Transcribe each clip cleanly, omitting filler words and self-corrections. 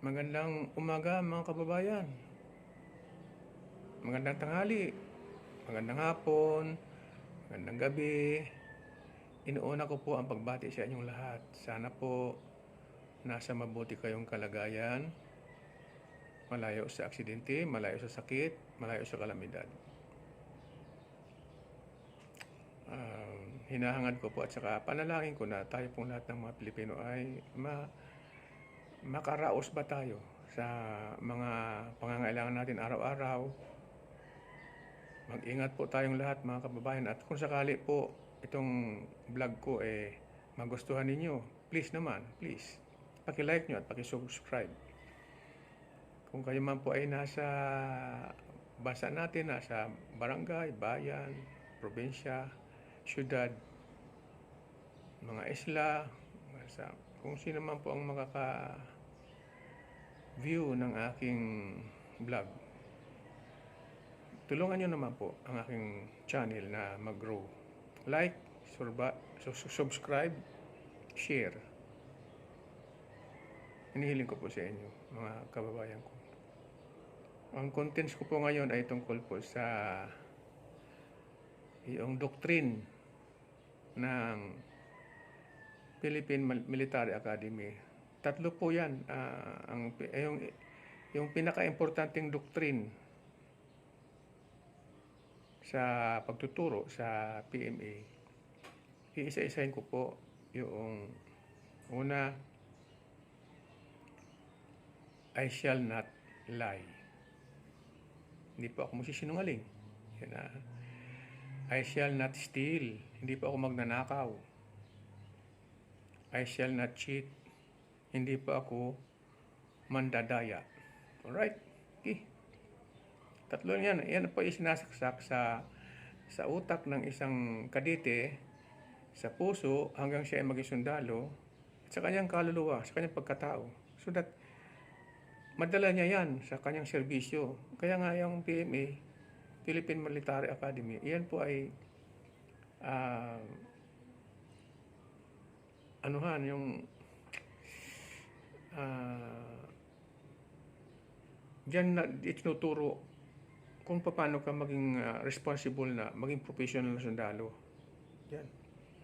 Magandang umaga mga kababayan. Magandang tanghali. Magandang hapon. Magandang gabi. Inuuna ko po ang pagbati sa inyong lahat. Sana po nasa mabuti kayong kalagayan. Malayo sa aksidente, malayo sa sakit, malayo sa kalamidad. Hinahangad ko po at saka panalangin ko na tayo pong lahat ng mga Pilipino ay makaraos ba tayo sa mga pangangailangan natin araw-araw. Mag-ingat po tayong lahat mga kababayan, at kung sakali po itong vlog ko magustuhan ninyo, please naman, please, paki-like nyo at paki-subscribe. Kung kayo man po ay nasa bansa natin, nasa barangay, bayan, probinsya, syudad, mga isla, kung sino man po ang makaka-view ng aking vlog, tulungan nyo naman po ang aking channel na mag-grow. Like, subscribe, share. Hinihiling ko po sa inyo, mga kababayan ko. Ang contents ko po ngayon ay tungkol po sa yung doctrine ng Philippine Military Academy. Tatlo po yan. Yung pinaka-importanting doctrine sa pagtuturo sa PMA, iisa-isahin ko po. Yung una, I shall not lie. Hindi po ako magsisinungaling. Yan na. I shall not steal. Hindi po ako magnanakaw. I shall not cheat. Hindi po ako mandadaya. Alright? Okay. Tatlo yan. Yan po isinasaksak sa utak ng isang kadete, sa puso, hanggang siya ay maging sundalo, at sa kanyang kaluluwa, sa kanyang pagkatao. So that madala niya yan sa kanyang serbisyo. Kaya nga yung PMA, Philippine Military Academy, yan po ay diyan na itinuturo kung paano ka maging responsible na, maging professional na sundalo. Yan.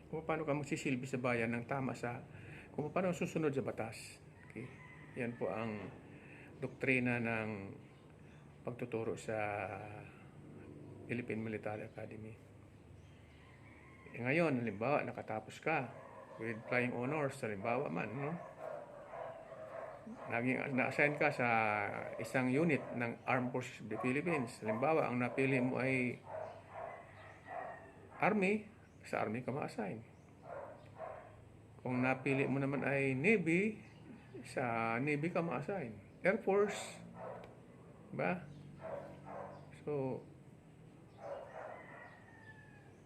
Kung paano ka magsisilbi sa bayan ng tama, kung paano susunod sa batas. Okay. Yan po ang doktrina ng pagtuturo sa Philippine Military Academy. Ngayon, halimbawa, nakatapos ka with flying honors, halimbawa man, no? Na-assign ka sa isang unit ng Armed Forces of the Philippines. Halimbawa, ang napili mo ay Army, sa Army ka ma-assign. Kung napili mo naman ay Navy, sa Navy ka ma-assign. Air Force, diba? So,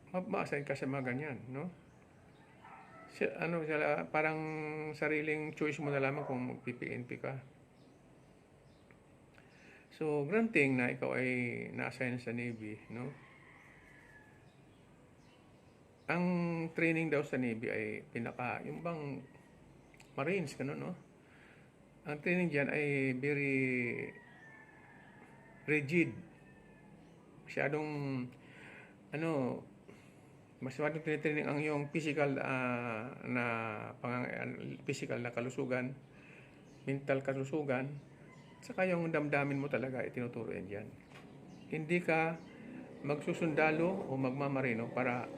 ma-assign ka sa mga ganyan, no? Parang sariling choice mo na lamang kung mag-PPNP ka. So, granting na ikaw ay na-assign sa Navy, no? Ang training daw sa Navy ay yung bang Marines, gano'n, no? Ang training dyan ay very rigid. Masyadong, masyadong tinitraining ang iyong physical na kalusugan, mental kalusugan, saka yung damdamin mo talaga itinuturuan dyan. Hindi ka magsusundalo o magmamarino para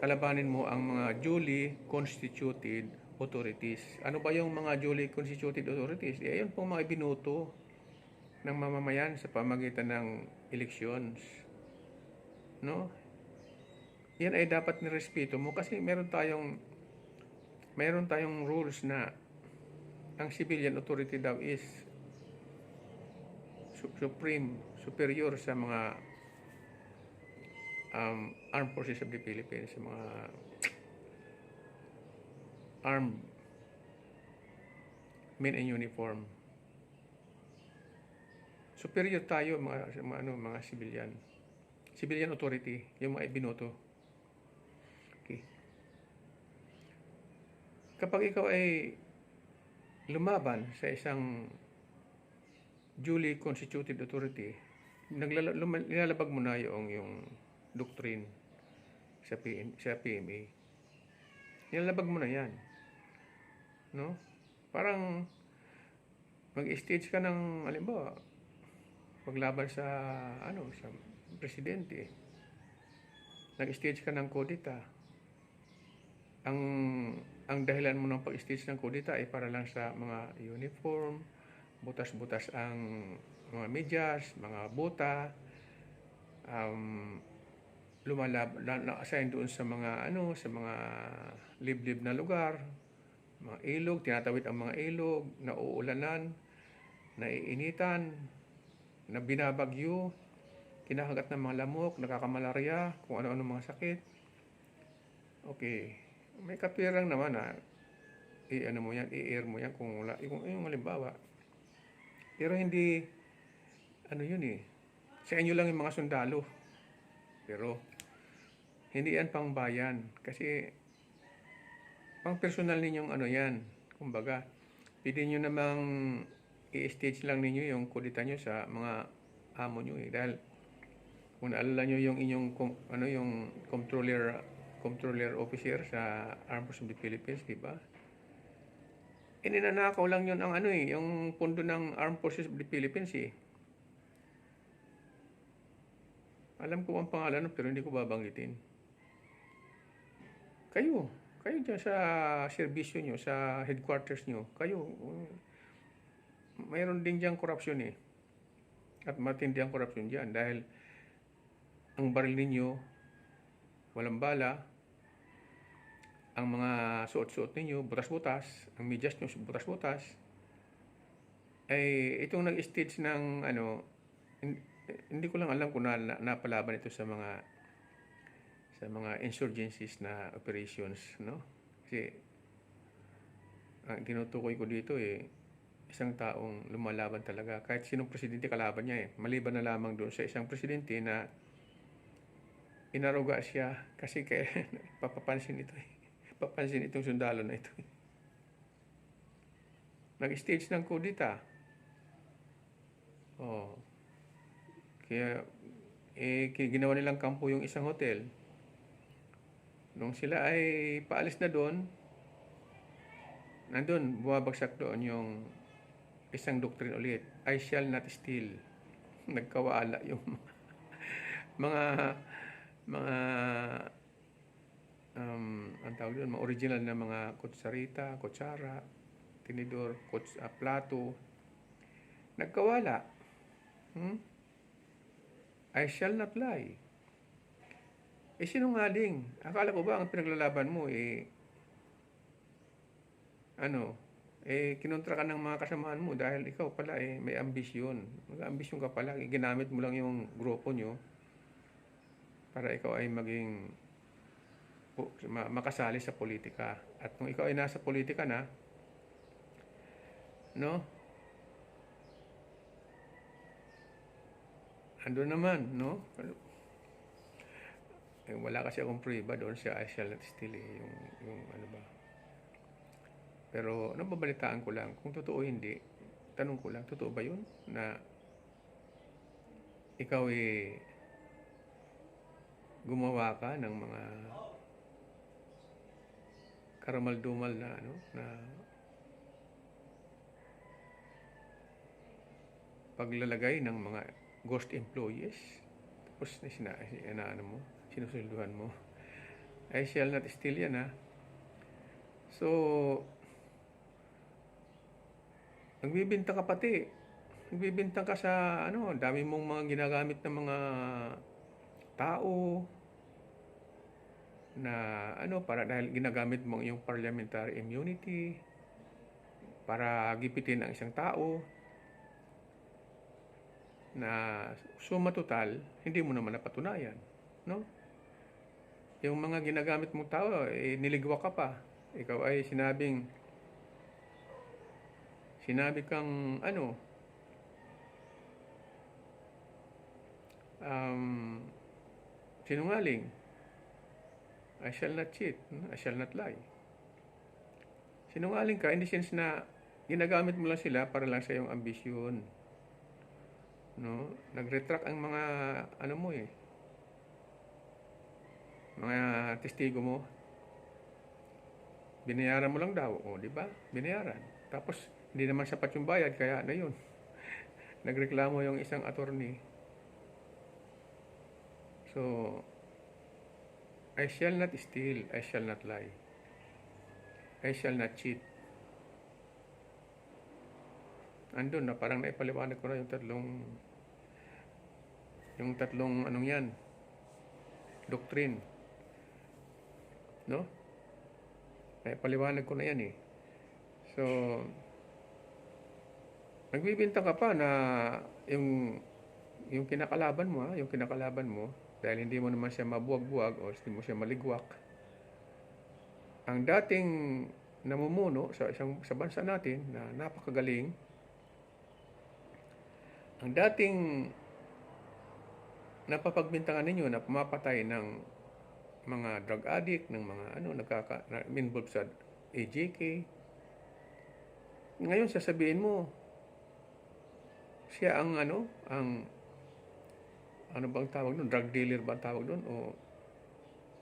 kalabanin mo ang mga duly constituted authorities. Ano ba yung mga duly constituted authorities? Ayun pong mga ibinuto ng mamamayan sa pamagitan ng elections, no? Yan ay dapat nirespeto mo kasi meron tayong rules na ang civilian authority daw is superior sa mga Armed Forces of the Philippines, sa mga armed men in uniform. Superior tayo mga civilian authority, yung mga ibinoto. Okay. kapag ikaw ay lumaban sa isang duly constituted authority, nilalabag mo na yung doctrine sa PMA. Nilalabag mo na yan. No? Parang mag-stage ka ng, halimbawa, paglaban sa presidente. Nag-stage ka ng kudeta. Ang dahilan mo ng pag-stage ng kudeta ay para lang sa mga uniform, butas-butas ang mga medyas, mga bota, na-assign doon sa mga sa mga liblib na lugar, mga ilog, tinatawid ang mga ilog, nauulanan, naiinitan, na binabagyo, kinakagat ng mga lamok, nakakamalarya, kung ano-ano mga sakit. Okay, may katwirang naman i-air mo yan kung wala, yung halimbawa. Pero hindi, yun sa inyo lang yung mga sundalo. Pero, hindi yan pang bayan. Kasi, pang personal ninyong yan. Kumbaga, pwede nyo namang i-stage lang ninyo yung kudita nyo sa mga amo nyo Dahil, kung naalala nyo yung inyong, yung controller officer sa Armed Forces of the Philippines, diba? Ninanakaw lang yun ang yung pundo ng Armed Forces of the Philippines Alam ko ang pangalan pero hindi ko babanggitin. Kayo dyan sa serbisyo nyo, sa headquarters nyo, mayroon din dyan korupsyon At matindi ang korupsyon dyan dahil ang baril ninyo walang bala, ang mga suot-suot ninyo butas-butas, ang medyas nyo butas-butas, ay itong nag-stage ng hindi ko lang alam kung napalaban ito sa mga insurgencies na operations, no? Kasi ang tinutukoy ko dito isang taong lumalaban talaga. Kahit sinong presidente kalaban niya Maliban na lamang doon sa isang presidente na inaruga siya kasi papapansin ito Papansin itong sundalo na ito Nag-stage ng kudita. Kaya ginawa nilang kampo yung isang hotel. Nung sila ay paalis na doon, nandun, bumabagsak doon yung isang doctrine ulit. I shall not steal. Nagkawala yung mga ang tawag doon, mga original na mga kutsarita, kutsara, tinidor, plato. Nagkawala. I shall not lie. Sinungaling. Akala ko ba ang pinaglalaban mo kinontra ka ng mga kasamahan mo dahil ikaw pala may ambisyon. May ambisyon ka pala. Ginamit mo lang yung grupo nyo para ikaw ay maging makasali sa politika. At kung ikaw ay nasa politika na, no? Ando naman, no? Wala kasi akong prueba doon sa I shall not steal yung ano ba. Pero nababalitaan ko lang kung totoo hindi. Tanong ko lang, totoo ba yun na ikaw gumawa ka ng mga karamal-dumal na na paglalagay ng mga ghost employees, tapos sinusulduhan mo. I shall not steal yan So, nagbibintang ka pati. Nagbibintang ka sa dami mong mga ginagamit na mga tao na para dahil ginagamit mo yung parliamentary immunity para gipitin ang isang tao na suma total, hindi mo naman napatunayan, no? Yung mga ginagamit mong tao, niligwa ka pa. Ikaw ay sinabi kang sinungaling. I shall not cheat, I shall not lie. Sinungaling ka in the sense na ginagamit mo lang sila para lang sa iyong ambisyon. No? Nag-retract ang mga ano mo eh, mga testigo mo. Binayaran mo lang daw, o di ba? Binayaran. Tapos hindi naman sapat yung bayad, kaya na yun. Nagreklamo yung isang attorney. So, I shall not steal, I shall not lie. I shall not cheat. Andun na, parang naipaliwanag ko na yung tatlong anong yan, doctrine. No? Naipaliwanag ko na yan eh. So, nagbibintang ka pa na yung kinakalaban mo, dahil hindi mo naman siya mabuwag-buwag o hindi mo siya maligwak. Ang dating namumuno sa bansa natin na napakagaling, ang dating napapagbintangan ninyo na pumapatay ng mga drug addict, ng mga involved sa AJK, ngayon sasabihin mo, siya ang ano bang tawag doon? Drug dealer ba ang tawag doon? O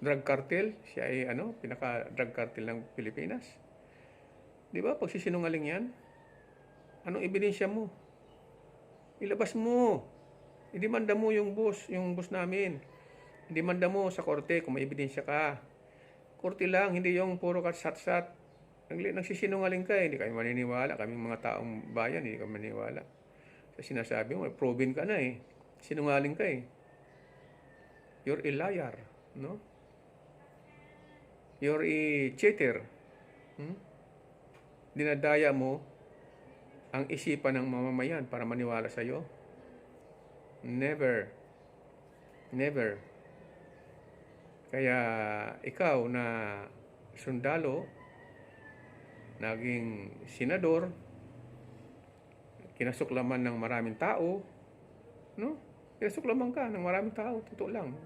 drug cartel? Siya ay pinaka-drug cartel ng Pilipinas. Di ba? Pagsisinungaling yan. Anong ebidensya mo? Ilabas mo. Idemanda mo yung boss namin. Idemanda mo sa korte kung may ebidensya ka. Korte lang, hindi yung puro sat-sat. Nagsisinungaling ka eh. Hindi kami maniniwala. Kaming mga taong bayan, hindi kami maniniwala. Sa sinasabi mo, proven ka na eh. Sinungaling ka eh. You're a liar, no? You're a cheater. Dinadaya mo ang isipan ng mamamayan para maniwala sa iyo. Never. Never. Kaya ikaw na sundalo, naging senador, kinasuklaman ng maraming tao, no? Kinasuklaman ka ng maraming tao, totoo lang.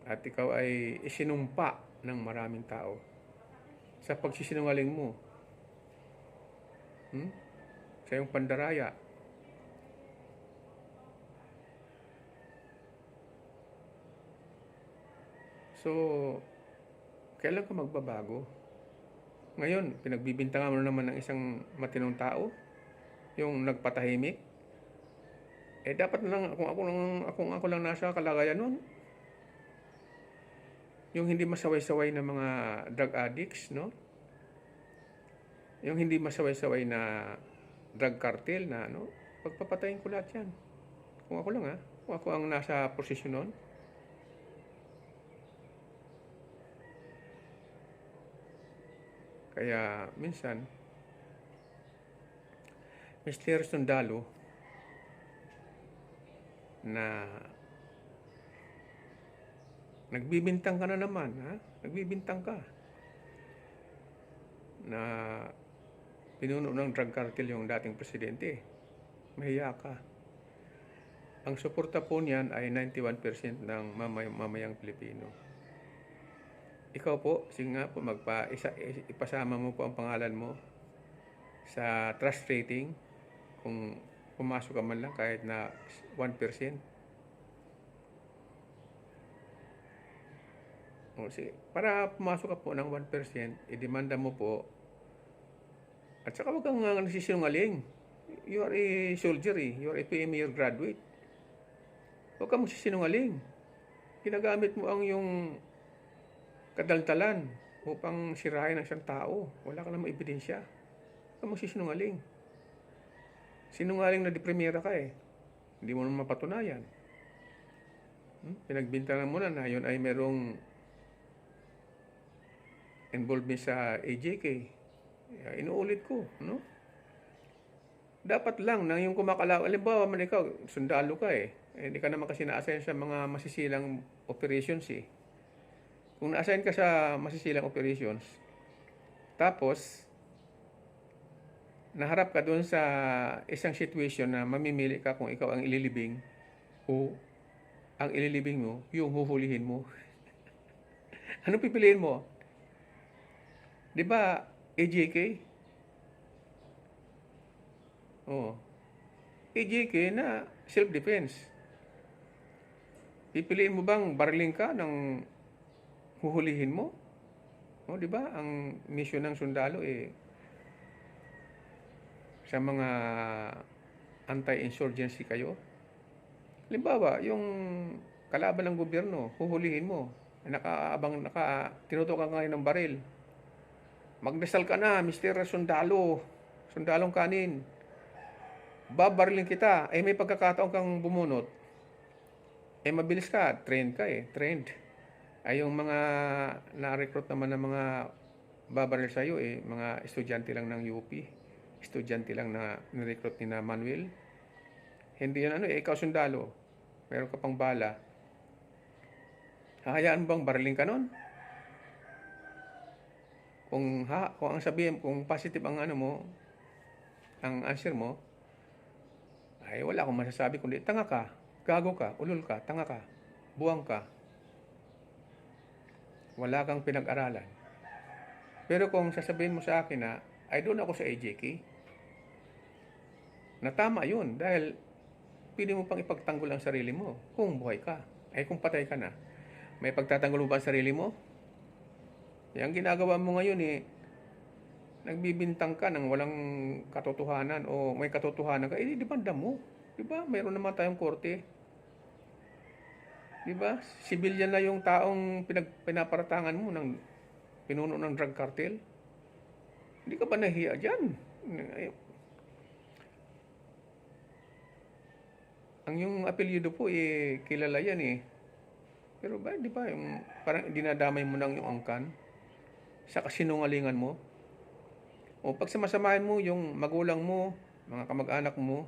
At ikaw ay isinumpa ng maraming tao sa pagsisinungaling mo. Sa iyong pandaraya. So, kailan ka magbabago? Ngayon, pinagbibintangan mo naman ng isang matinong tao, yung nagpatahimik. Dapat na lang, kung ako lang nasa kalagayan nun, yung hindi masaway-saway na mga drug addicts, no? Yung hindi masaway-saway na drug cartel na, pagpapatayin ko lahat yan. Kung ako lang, kung ako ang nasa posisyon nun. Kaya, minsan, Mr. Sundalo, na nagbibintang ka na naman, nagbibintang ka na pinuno ng drug cartel yung dating presidente. Mahiya ka. Ang suporta po niyan ay 91% ng mamayang Pilipino. Ikaw po, sige nga po, ipasama mo po ang pangalan mo sa trust rating kung pumasok ka man lang kahit na 1%. Sige, para pumasok ka po ng 1%, idemanda mo po. At saka wag kang nagsisinungaling. You are a soldier eh. You are a PMA graduate. Huwag kang magsisinungaling. Ginagamit mo ang yung kadaldalan upang sirahin ang isang tao. Wala ka namang ebidensya. Huwag kang magsisinungaling. Sinungaling na di primera ka eh. Hindi mo naman mapatunayan. Pinagbintangan mo na yun ay merong involvement sa AJK. Inuulit ko, no? Dapat lang na yung kumakalaw, alimbawa man ikaw, sundalo ka eh. Hindi ka naman kasi na-assign sa mga masisilang operations eh. Kung na-assign ka sa masisilang operations, tapos, naharap ka doon sa isang situation na mamimili ka kung ikaw ang ililibing o ang ililibing mo, yung huhulihin mo. Anong pipiliin mo? Di ba, AJK? Oo. AJK na self-defense. Pipiliin mo bang bariling ka ng huhulihin mo? O, di ba? Ang mission ng sundalo sa mga anti-insurgency kayo. Halimbawa, yung kalaban ng gobyerno, huhulihin mo. Tinutukan ka ngayon ng baril. Magdasal ka na, Mr. Sundalo. Sundalong kanin. Babarilin kita. May pagkakataon kang bumunot. Mabilis ka. Trained ka Trained. Yung mga na-recruit naman ng mga babaril sa'yo mga estudyante lang ng UP. Estudyante lang na ni-recruit ni na Manuel. Hindi yan ikaw sundalo. Meron ka pang bala. Hahayaan bang bariling ka nun? Kung ang sabihin, kung positive ang ang answer mo, wala akong masasabi kundi tanga ka, gago ka, ulol ka, tanga ka, buwang ka. Wala kang pinag-aralan. Pero kung sasabihin mo sa akin na, doon ako sa AJK, na tama yun dahil pili mo pang ipagtanggol ang sarili mo kung buhay ka. Kung patay ka na, may pagtatanggol mo ba ang sarili mo? Yung ginagawa mo ngayon nagbibintang ka ng walang katotohanan o may katotohanan ka, dipanda mo. Diba? Mayroon naman tayong korte. Diba? Civilian na yung taong pinaparatangan mo ng pinuno ng drug cartel. Hindi ka ba nahiya dyan? Ang yung apelyido po kilala yan Pero di ba yung parang dinadamay mo nang yung angkan sa kasinungalingan mo? O pag samasamahin mo yung magulang mo, mga kamag-anak mo,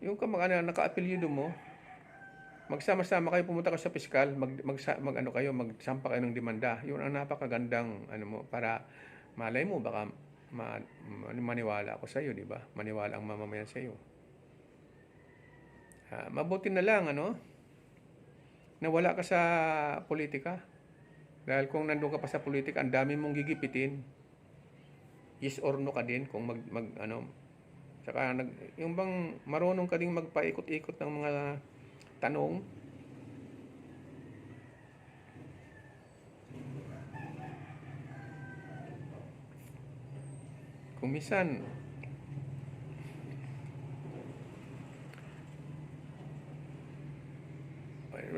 yung kamag-anak na naka-apelyido mo, magsama-sama kayo, pumunta kayo sa piskal, magsampa kayo ng demanda. Yun ang napakagandang para malay mo baka maniwala ako sa iyo, di ba? Maniwala ang mamamayan sa iyo. Mabuti na lang na wala ka sa politika. Dahil kung nandun ka pa sa politika, ang dami mong gigipitin. Yes or no ka din kung saka yung bang marunong ka ding magpaikot-ikot ng mga tanong. Kung minsan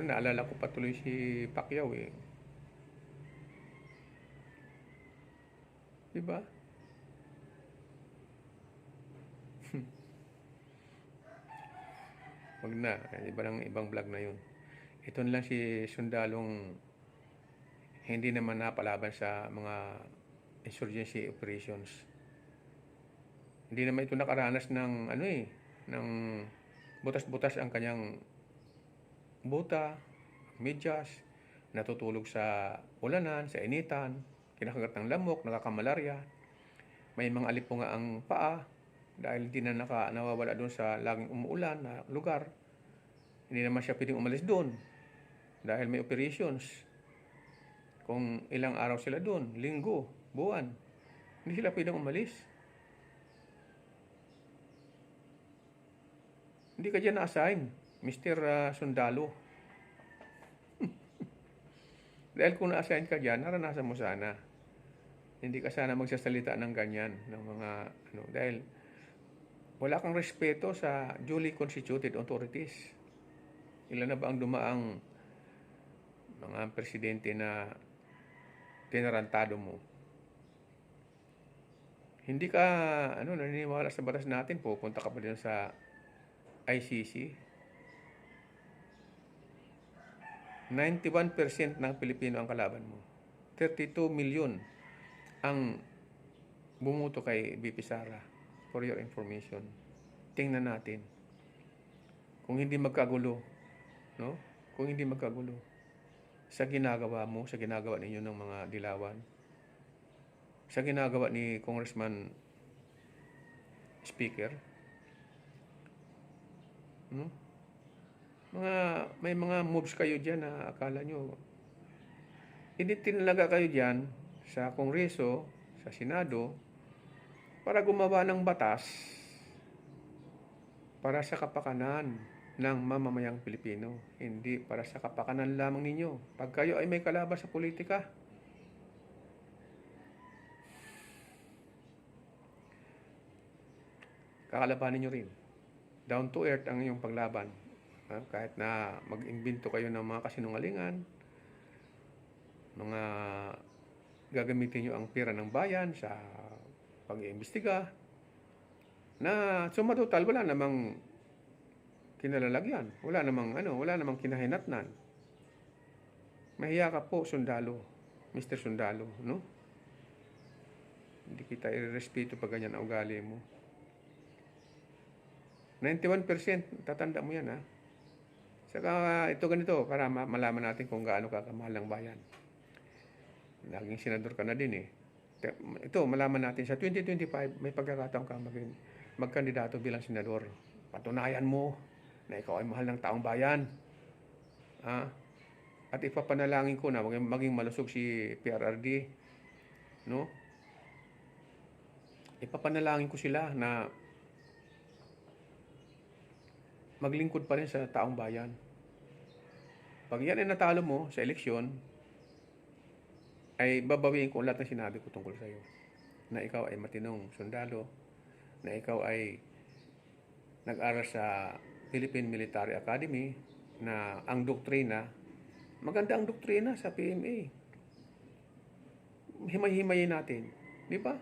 naalala ko patuloy si Pacquiao diba? Wag na, ibang vlog na yun. Ito na lang si Sundalong hindi naman napalaban sa mga insurgency operations. Hindi naman ito nakaranas ng ng butas-butas ang kanyang buta, medyas, natutulog sa ulanan, sa initan, kinakagat ng lamok, nakakamalarya. May mga alipunga ang paa dahil hindi na nawawala doon sa laging umuulan na lugar. Hindi naman siya pwedeng umalis doon dahil may operations. Kung ilang araw sila doon, linggo, buwan, hindi sila pwedeng umalis. Hindi ka dyan na-assign, Mr. Sundalo. Dahil kung na-assign ka dyan, naranasan mo sana. Hindi ka sana magsasalita ng ganyan, ng mga dahil wala kang respeto sa duly constituted authorities. Ilan na ba ang dumaang mga presidente na tinarantado mo? Hindi ka naniniwala sa batas natin, pupunta ka pa din sa ICC. 91% ng Pilipino ang kalaban mo. 32 million ang bumuto kay BP Sara, for your information. Tingnan natin. Kung hindi magkagulo, Kung hindi magkagulo sa ginagawa mo, sa ginagawa ninyo ng mga dilawan, sa ginagawa ni Congressman Speaker, may mga moves kayo dyan na akala nyo, tinalaga kayo dyan sa Kongreso, sa Senado, para gumawa ng batas para sa kapakanan ng mamamayang Pilipino, hindi para sa kapakanan lamang ninyo. Pag kayo ay may kalaban sa politika, kakalabanin nyo rin. Down to earth ang inyong paglaban. Kahit na mag-imbento kayo ng mga kasinungalingan, mga gagamitin nyo ang pera ng bayan sa pag-iimbestiga, na suma total wala namang kinalalagyan, wala namang kinahinatnan. Mahiya ka po, sundalo, Mr. Sundalo, no? Hindi kita irerespeto pag ganyan ang ugali mo. 91%, tatanda mo yan, ha? Saka ito ganito, para malaman natin kung gaano kakamahal ng bayan. Naging senador ka na din, eh. Ito, malaman natin, sa 2025, may pagkakataon ka magkandidato bilang senador. Patunayan mo na ikaw ay mahal ng taong bayan. At ipapanalangin ko na maging malusog si PRRD, no? Ipapanalangin ko sila na maglingkod pa rin sa taong bayan. Pag yan ay natalo mo sa eleksyon, ay babawiin ko lahat ng sinabi ko tungkol sa iyo. Na ikaw ay matinong sundalo, na ikaw ay nag-aral sa Philippine Military Academy, na ang doktrina, maganda ang doktrina sa PMA. Himay-himayin natin. Di ba?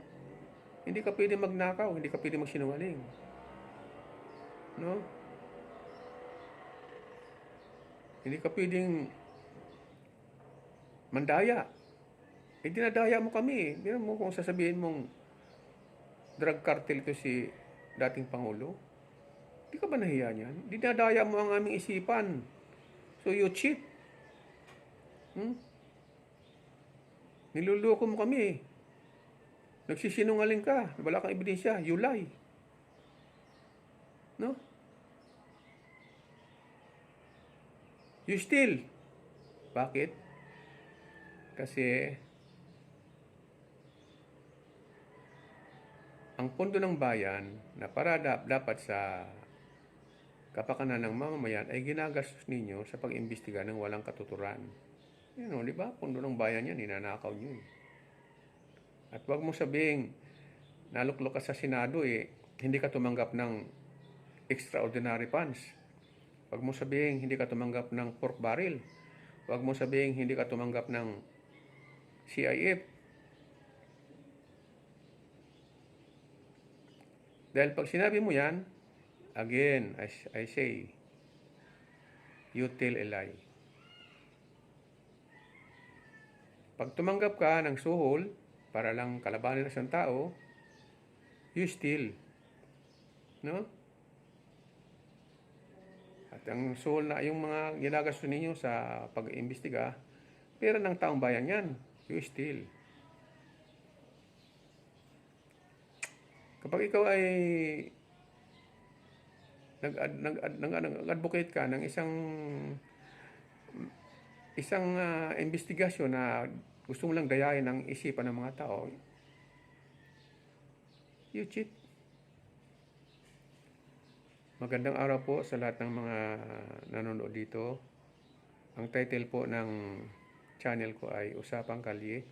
Hindi ka pwede magnakaw, hindi ka pwede magsinungaling. No? Hindi ka pwedeng mandaya. Dinadaya mo kami. Biro mo kung sasabihin mong drug cartel ito si dating Pangulo. Di ka ba nahiya niyan? Dinadaya mo ang aming isipan. So you cheat. Niluloko mo kami. Nagsisinungaling ka. Wala kang ebidensya. You lie. No? You steal. Bakit? Kasi ang pondo ng bayan na para dapat sa kapakanan ng mamamayan ay ginagastos ninyo sa pag-imbestiga ng walang katuturan. Yan o, di ba? Pondo ng bayan yan, ninanakaw nyo eh. At wag mo sabihing naluklok ka sa Senado hindi ka tumanggap ng extraordinary funds. Wag mo sabihing hindi ka tumanggap ng pork barrel. Wag mo sabihing hindi ka tumanggap ng CIF. Dahil pag sinabi mo yan, again, I say, you tell a lie. Pag tumanggap ka ng suhol para lang kalabanin ng isang tao, you steal. No? At ang suhol na yung mga ginagasto ninyo sa pag-iimbestiga, pera ng taong bayan yan, you steal. Kapag ikaw ay nag-advocate ka ng isang investigasyon na gusto mo lang dayain ang isipan ng mga tao, you cheat. Magandang araw po sa lahat ng mga nanonood dito. Ang title po ng channel ko ay Usapang Kalye.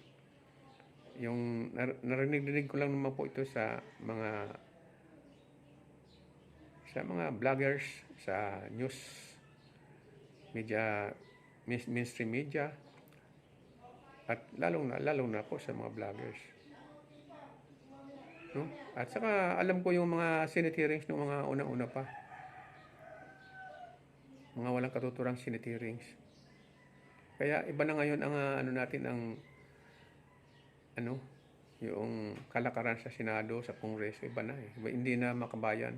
Yung narinig ko lang naman po ito sa mga vloggers, sa news media, mainstream media, at lalong na po sa mga vloggers. No? At saka alam ko yung mga Senate hearings ng mga unang-una pa. Mga walang katuturang Senate hearings. Kaya iba na ngayon ang yung kalakaran sa Senado, sa Kongreso, iba na eh. Hindi na makabayan.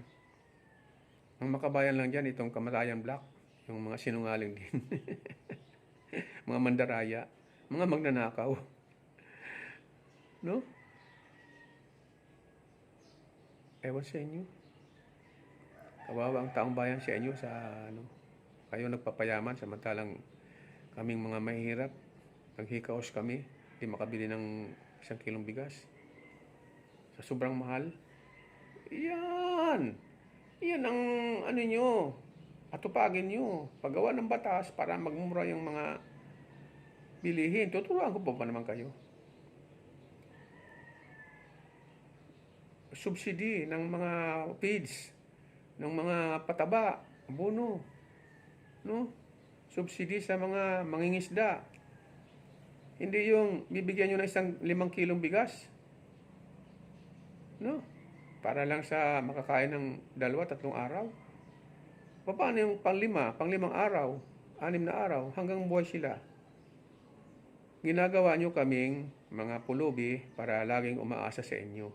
Ang makabayan lang dyan, itong Kamatayan Black, yung mga sinungaling din. Mga mandaraya, mga magnanakaw. No? Ewan sa inyo. Kawawa ang taong bayan sa inyo kayo nagpapayaman samantalang kaming mga mahihirap, naghikaos kami, hindi makabili ng isang kilong bigas. Sa sobrang mahal. Yan. Yan ang ano nyo. Atupagin nyo. Paggawa ng batas para magmura yung mga bilihin. Tuturuan ko pa naman kayo. Subsidy ng mga feeds, ng mga pataba, abono, no? Subsidy sa mga mangingisda. Hindi yung bibigyan nyo ng isang 5 kilong bigas, no? Para lang sa makakain ng 2-3 araw. Paano yung pang-5 araw, 6 na araw, hanggang buhay sila? Ginagawa nyo kaming mga pulubi para laging umaasa sa inyo.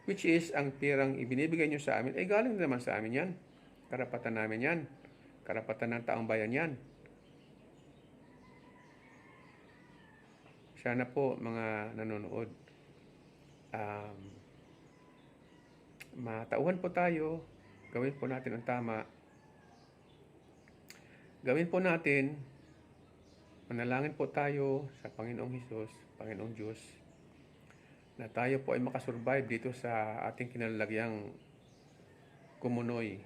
Which is, ang pirang ibinibigay nyo sa amin, ay galing naman sa amin yan. Karapatan namin yan. Karapatan ng taong bayan yan. Sana po, mga nanonood, matauhan po tayo, gawin po natin ang tama. Gawin po natin, manalangin po tayo sa Panginoong Hesus, Panginoong Diyos, na tayo po ay makasurvive dito sa ating kinalalagyang kumunoy.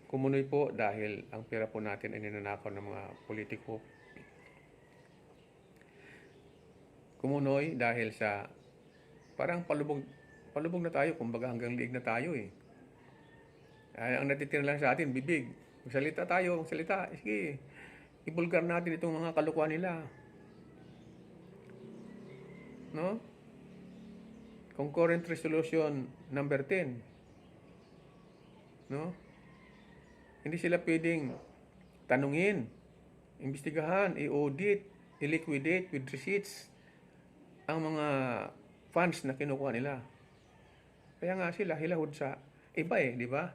Kumunoy po dahil ang pera po natin ay ninanakaw ng mga politiko. Kumunoy dahil sa parang palubog na tayo, kumbaga hanggang liig na tayo eh. Ang natitira lang sa atin, bibig. Magsalita tayo, magsalita. Sige, ibulgar natin itong mga kalukuhan nila. No? Concurrent Resolution number 10. No? Hindi sila pwedeng tanungin, imbestigahan, i-audit, i-liquidate with receipts ang mga funds na kinukuha nila. Kaya nga sila hilahod sa iba eh, di ba?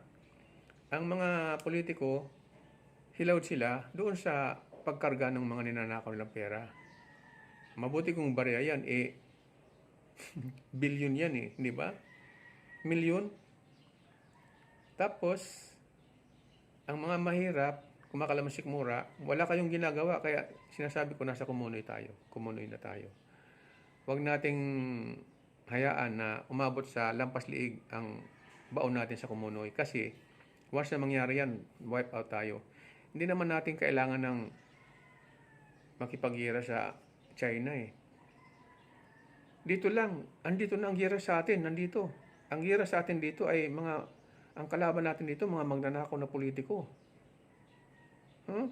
Ang mga politiko, hilahod sila doon sa pagkarga ng mga ninanakaw nilang pera. Mabuti kung barya yan, billion yan eh, di ba? Milyon. Tapos, ang mga mahirap, kumakalamasik mura, wala kayong ginagawa, kaya sinasabi ko nasa kumunoy tayo. Kumunoy na tayo. Huwag nating hayaan na umabot sa lampas liig ang baon natin sa kumunoy. Kasi, once na mangyari yan, wipe out tayo. Hindi naman natin kailangan ng makipaghira sa China eh. Dito lang, andito na ang gira sa atin, nandito. Ang gira sa atin dito ay ang kalaban natin dito, mga magnanakaw na politiko. Huh?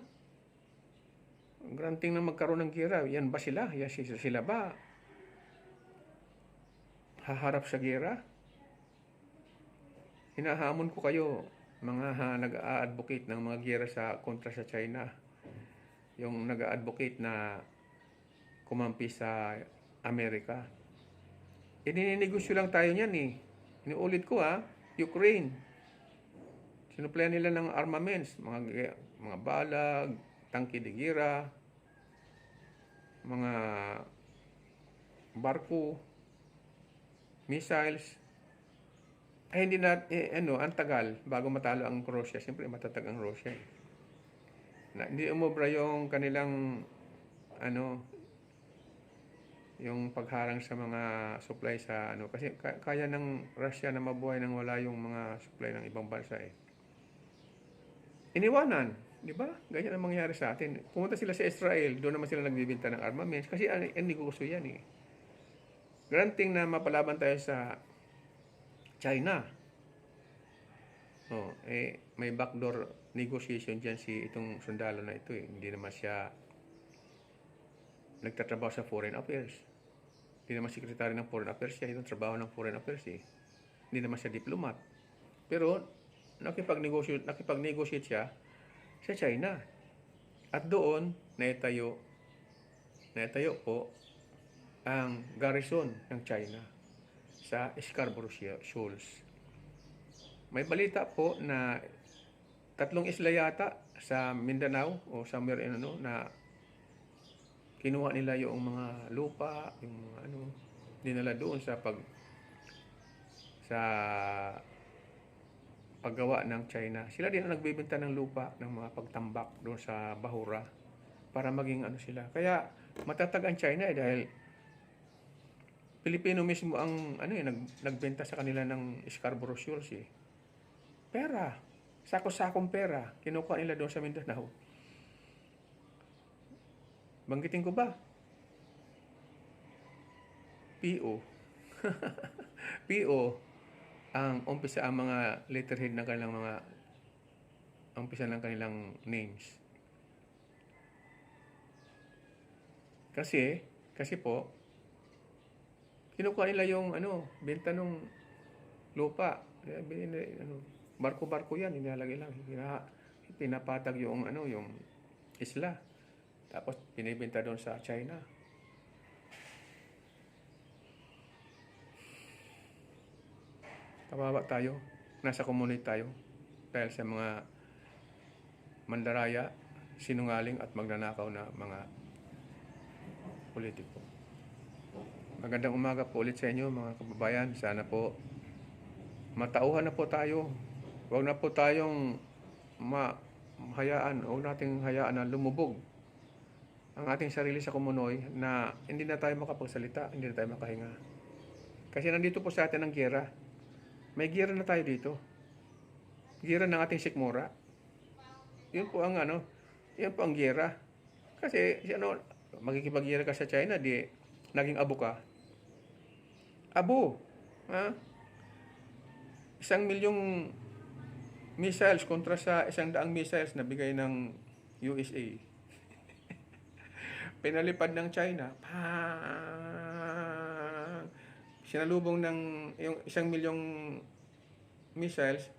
Granting na magkaroon ng gira, yan ba sila? Yan sila ba? Haharap sa gira? Hinahamon ko kayo, mga nag-a-advocate ng mga gira kontra sa China. Yung nag-a-advocate na kumampi sa Amerika. Ininegosyo lang tayo niyan eh. Inuulit ko Ukraine. Sinuplayan nila ng armaments, mga balag, tangke de gira, mga barko, missiles. Ay hindi na ang tagal bago matalo ang Russia. Siyempre matatag ang Russia. Hindi umubra yung kanilang yung pagharang sa mga supply sa kasi kaya ng Russia na mabuhay nang wala yung mga supply ng ibang bansa eh. Iniwanan, di ba? Ganyan ang mangyayari sa atin. Pumunta sila sa Israel, doon naman sila nagbibenta ng armaments kasi ang negosyo yan eh. Granting na mapalaban tayo sa China. May backdoor negotiation dyan itong sundalo na ito eh. Hindi naman siya nagtatrabaho sa foreign affairs. Hindi naman sekretary ng foreign affairs siya. Itong trabaho ng foreign affairs eh. Hindi naman siya diplomat. Pero nakipag-negotiate siya sa China. At doon naitayo po ang garrison ng China sa Scarborough Shoals. May balita po na 3 isla yata sa Mindanao o somewhere na kinuha nila yung mga lupa, yung mga dinala doon sa paggawa ng China. Sila din ang nagbebenta ng lupa ng mga pagtambak doon sa Bahura para maging sila. Kaya matatag ang China dahil Pilipino mismo ang nagbenta sa kanila ng Scarborough Shoals eh. Pera. Sako-sakong pera. Kinukuha nila doon sa Mindanao. Banggitin ko ba? PO. PO ang umpisa ang mga letterhead ng kanilang mga umpisa ng kanilang names. Kasi po, kinukuha nila yung benta ng lupa. Barko-barko yan, inalagay lang. Pinapatag yung yung isla. Tapos binibenta doon sa China. Kawawa tayo. Nasa community tayo. Dahil sa mga mandaraya, sinungaling at magnanakaw na mga politiko. Magandang umaga po ulit sa inyo mga kababayan. Sana po matauhan na po tayo. Huwag na po tayong huwag nating hayaan na lumubog ang ating sarili sa kumunoy na hindi na tayo makapagsalita, hindi na tayo makahinga. Kasi nandito po sa atin ang giyera. May giyera na tayo dito. Giyera ng ating sikmura. Yun po ang yun po ang giyera. Kasi magkikipag-giyera ka sa China, di naging abo ka. Abo. Ha? 1,000,000 missiles kontra sa 100 missiles na bigay ng USA. Pinalipad ng China. Sinalubong ng yung 1,000,000 missiles,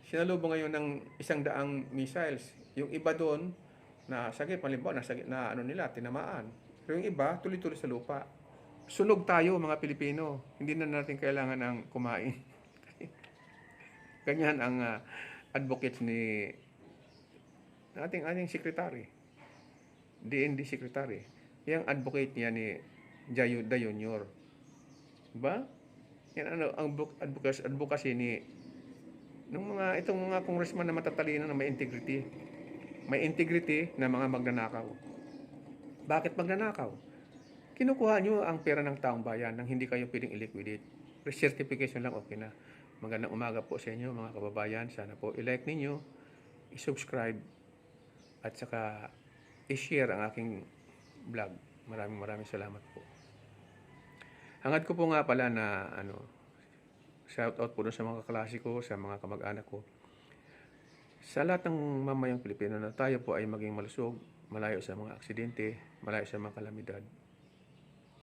sinalubong ngayon ng 100 missiles. Yung iba doon, nasagip, halimbawa, na nila, tinamaan. Pero yung iba, tuloy-tuloy sa lupa. Sunog tayo, mga Pilipino. Hindi na natin kailangan ng kumain. Ganyan ang advocates ni ating secretary. DND secretary. Yung advocate niya ni Jayo Junior. Diba? Yan ang advocacy ni itong mga congressman na matatalino na may integrity. May integrity na mga magnanakaw. Bakit magnanakaw? Kinukuha nyo ang pera ng taong bayan nang hindi kayo pwedeng i-liquidate. Certification lang, okay na. Magandang umaga po sa inyo mga kababayan. Sana po i-like ninyo, i-subscribe, at saka i-share ang aking vlog. Maraming salamat po. Hangad ko po nga pala na shout out po doon sa mga kaklase ko, sa mga kamag-anak ko. Sa lahat ng mamayang Pilipino na tayo po ay maging malusog, malayo sa mga aksidente, malayo sa mga kalamidad.